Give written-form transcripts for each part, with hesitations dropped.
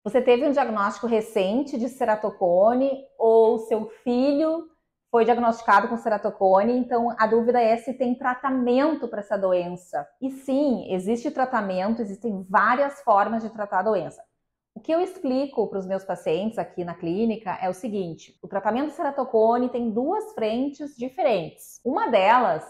Você teve um diagnóstico recente de ceratocone ou seu filho foi diagnosticado com ceratocone, então a dúvida é se tem tratamento para essa doença. E sim, existe tratamento, existem várias formas de tratar a doença. O que eu explico para os meus pacientes aqui na clínica é o seguinte: o tratamento ceratocone tem duas frentes diferentes. Uma delas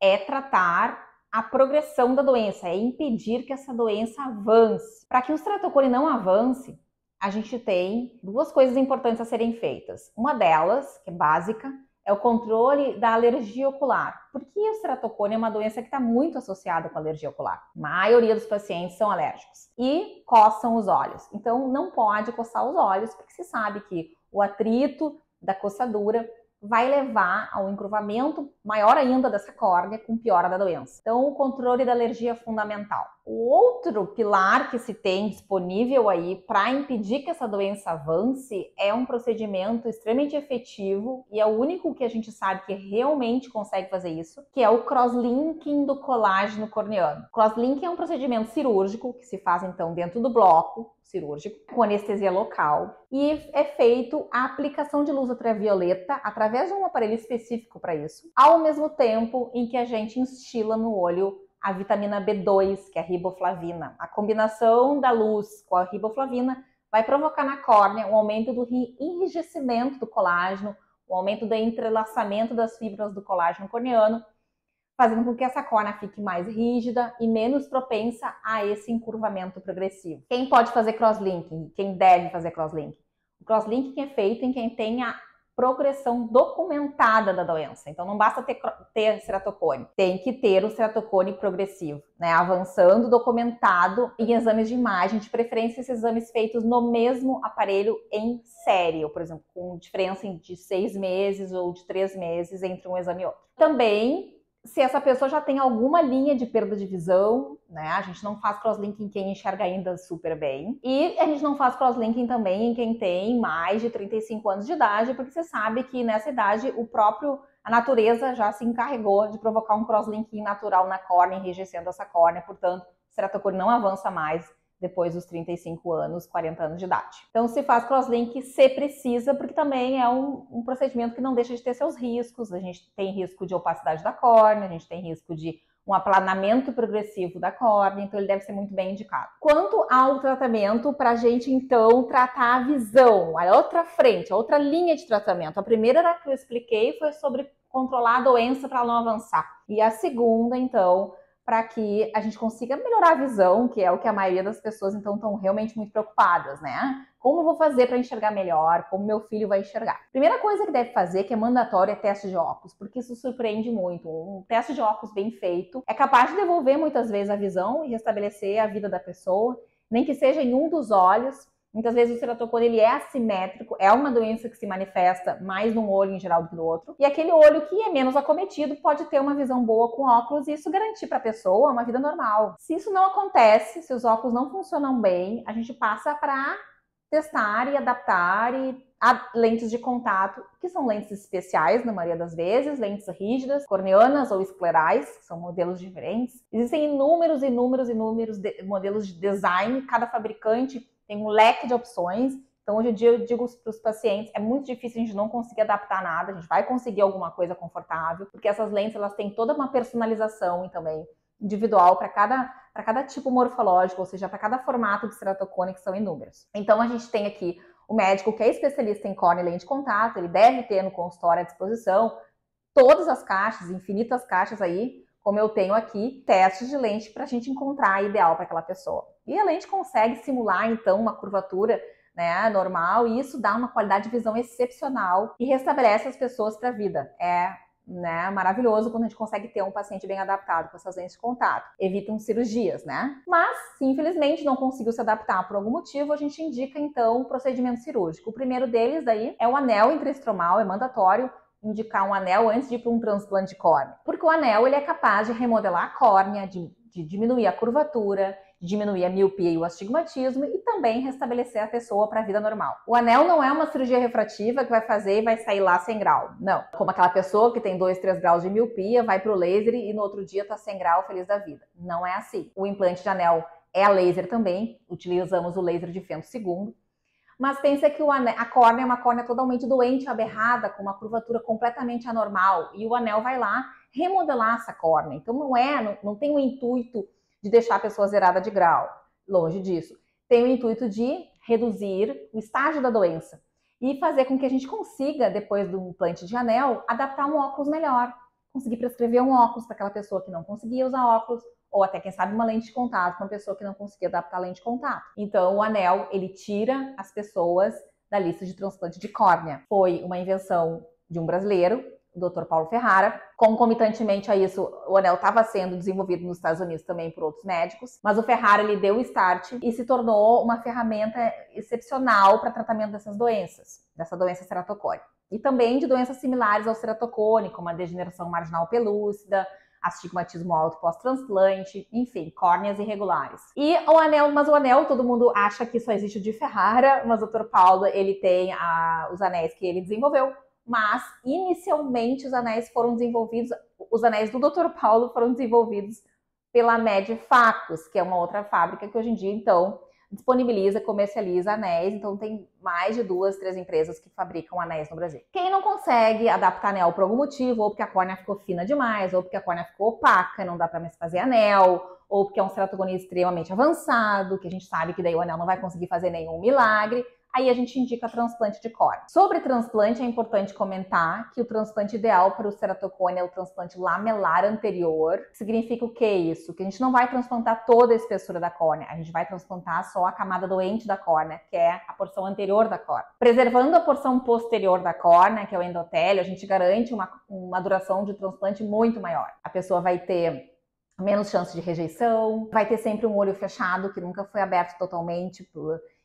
é tratar a progressão da doença, é impedir que essa doença avance. Para que o ceratocone não avance, a gente tem duas coisas importantes a serem feitas. Uma delas, que é básica, é o controle da alergia ocular. Porque o ceratocone é uma doença que está muito associada com a alergia ocular. A maioria dos pacientes são alérgicos e coçam os olhos. Então, não pode coçar os olhos, porque se sabe que o atrito da coçadura vai levar ao encurvamento maior ainda dessa córnea, com piora da doença. Então, o controle da alergia é fundamental. O outro pilar que se tem disponível aí para impedir que essa doença avance é um procedimento extremamente efetivo e é o único que a gente sabe que realmente consegue fazer isso, que é o crosslinking do colágeno corneano. Crosslinking é um procedimento cirúrgico que se faz então dentro do bloco cirúrgico, com anestesia local, e é feito a aplicação de luz ultravioleta através de um aparelho específico para isso, ao mesmo tempo em que a gente instila no olho a vitamina B2, que é a riboflavina. A combinação da luz com a riboflavina vai provocar na córnea um aumento do enrijecimento do colágeno, um aumento do entrelaçamento das fibras do colágeno corneano, fazendo com que essa córnea fique mais rígida e menos propensa a esse encurvamento progressivo. Quem pode fazer crosslinking? Quem deve fazer crosslinking? O crosslinking é feito em quem tem a progressão documentada da doença. Então não basta ter ceratocone, tem que ter o ceratocone progressivo, né? Avançando, documentado em exames de imagem, de preferência esses exames feitos no mesmo aparelho em série, ou, por exemplo, com diferença de 6 meses ou de 3 meses entre um exame e outro. Também, se essa pessoa já tem alguma linha de perda de visão, né? A gente não faz crosslinking em quem enxerga ainda super bem. E a gente não faz crosslinking também em quem tem mais de 35 anos de idade, porque você sabe que nessa idade a natureza já se encarregou de provocar um crosslinking natural na córnea, enrijecendo essa córnea, portanto, o ceratocone não avança mais depois dos 35 anos, 40 anos de idade. Então, se faz crosslink se precisa, porque também é um procedimento que não deixa de ter seus riscos. A gente tem risco de opacidade da córnea, a gente tem risco de um aplanamento progressivo da córnea, então ele deve ser muito bem indicado. Quanto ao tratamento, para a gente, então, tratar a visão, a outra frente, a outra linha de tratamento. A primeira que eu expliquei foi sobre controlar a doença para não avançar. E a segunda, então, para que a gente consiga melhorar a visão, que é o que a maioria das pessoas então estão realmente muito preocupadas, né? Como eu vou fazer para enxergar melhor? Como meu filho vai enxergar? Primeira coisa que deve fazer, que é mandatório, é teste de óculos, porque isso surpreende muito. Um teste de óculos bem feito é capaz de devolver muitas vezes a visão e restabelecer a vida da pessoa, nem que seja em um dos olhos. Muitas vezes o ceratocone ele é assimétrico, é uma doença que se manifesta mais num olho em geral do que no outro. E aquele olho que é menos acometido pode ter uma visão boa com óculos e isso garantir para a pessoa uma vida normal. Se isso não acontece, se os óculos não funcionam bem, a gente passa para testar e adaptar a lentes de contato, que são lentes especiais na maioria das vezes, lentes rígidas, corneanas ou esclerais, que são modelos diferentes. Existem inúmeros modelos de design, cada fabricante tem um leque de opções. Então, hoje em dia, eu digo para os pacientes, é muito difícil a gente não conseguir adaptar nada, a gente vai conseguir alguma coisa confortável, porque essas lentes, elas têm toda uma personalização e também individual para cada tipo morfológico, ou seja, para cada formato de ceratocone, que são inúmeros. Então, a gente tem aqui o médico que é especialista em córnea e lente de contato, ele deve ter no consultório à disposição todas as caixas, infinitas caixas aí, como eu tenho aqui, testes de lente para a gente encontrar a ideal para aquela pessoa. E a lente consegue simular, então, uma curvatura, né, normal, e isso dá uma qualidade de visão excepcional e restabelece as pessoas para a vida. É, né, maravilhoso quando a gente consegue ter um paciente bem adaptado com essas lentes de contato. Evitam cirurgias, né? Mas, se infelizmente não conseguiu se adaptar por algum motivo, a gente indica, então, um procedimento cirúrgico. O primeiro deles daí é o anel intraestromal, é mandatório indicar um anel antes de ir para um transplante de córnea. Porque o anel ele é capaz de remodelar a córnea, de diminuir a curvatura, de diminuir a miopia e o astigmatismo e também restabelecer a pessoa para a vida normal. O anel não é uma cirurgia refrativa que vai fazer e vai sair lá 100 graus. Não. Como aquela pessoa que tem 2, 3 graus de miopia, vai para o laser e no outro dia está 100 graus feliz da vida. Não é assim. O implante de anel é a laser também, utilizamos o laser de femto-segundo. Mas pensa que a córnea é uma córnea totalmente doente, aberrada, com uma curvatura completamente anormal, e o anel vai lá remodelar essa córnea. Então não tem o intuito de deixar a pessoa zerada de grau, longe disso. Tem o intuito de reduzir o estágio da doença e fazer com que a gente consiga, depois do implante de anel, adaptar um óculos melhor, conseguir prescrever um óculos para aquela pessoa que não conseguia usar óculos, ou até, quem sabe, uma lente de contato para uma pessoa que não conseguia adaptar a lente de contato. Então, o anel, ele tira as pessoas da lista de transplante de córnea. Foi uma invenção de um brasileiro, o Dr. Paulo Ferrara. Concomitantemente a isso, o anel estava sendo desenvolvido nos Estados Unidos também por outros médicos, mas o Ferrara, ele deu o start e se tornou uma ferramenta excepcional para tratamento dessas doenças, dessa doença ceratocone. E também de doenças similares ao ceratocone, como a degeneração marginal pelúcida, astigmatismo alto pós-transplante, enfim, córneas irregulares. E o anel, todo mundo acha que só existe o de Ferrara, mas o Dr. Paulo, ele tem os anéis que ele desenvolveu, mas inicialmente os anéis do Dr. Paulo foram desenvolvidos pela Medifacus, que é uma outra fábrica que hoje em dia, então, disponibiliza, comercializa anéis, então tem mais de 2, 3 empresas que fabricam anéis no Brasil. Quem não consegue adaptar anel por algum motivo, ou porque a córnea ficou fina demais, ou porque a córnea ficou opaca, não dá para mais fazer anel, ou porque é um ceratocone extremamente avançado, que a gente sabe que daí o anel não vai conseguir fazer nenhum milagre, aí a gente indica transplante de córnea. Sobre transplante, é importante comentar que o transplante ideal para o ceratocone é o transplante lamelar anterior. Significa o que isso? Que a gente não vai transplantar toda a espessura da córnea, a gente vai transplantar só a camada doente da córnea, que é a porção anterior da córnea. Preservando a porção posterior da córnea, que é o endotélio, a gente garante uma duração de transplante muito maior. A pessoa vai ter menos chance de rejeição, vai ter sempre um olho fechado, que nunca foi aberto totalmente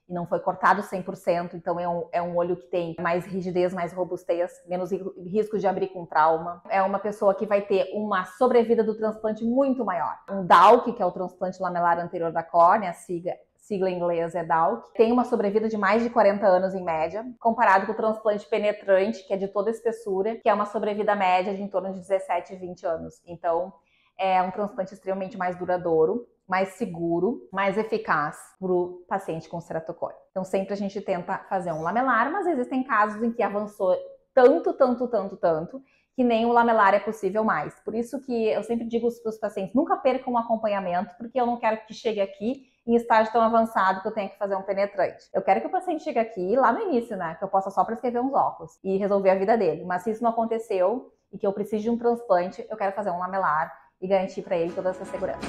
e não foi cortado 100%, então é um olho que tem mais rigidez, mais robustez, menos risco de abrir com trauma. É uma pessoa que vai ter uma sobrevida do transplante muito maior. Um DALC, que é o transplante lamelar anterior da córnea, sigla em inglês é DALC, tem uma sobrevida de mais de 40 anos em média, comparado com o transplante penetrante, que é de toda espessura, que é uma sobrevida média de em torno de 17, 20 anos. Então, é um transplante extremamente mais duradouro, mais seguro, mais eficaz para o paciente com ceratocone. Então, sempre a gente tenta fazer um lamelar, mas existem casos em que avançou tanto, que nem o lamelar é possível mais. Por isso que eu sempre digo para os pacientes, nunca percam um acompanhamento, porque eu não quero que chegue aqui em estágio tão avançado que eu tenha que fazer um penetrante. Eu quero que o paciente chegue aqui, lá no início, né, que eu possa só prescrever uns óculos e resolver a vida dele. Mas se isso não aconteceu e que eu preciso de um transplante, eu quero fazer um lamelar e garantir para ele toda essa segurança.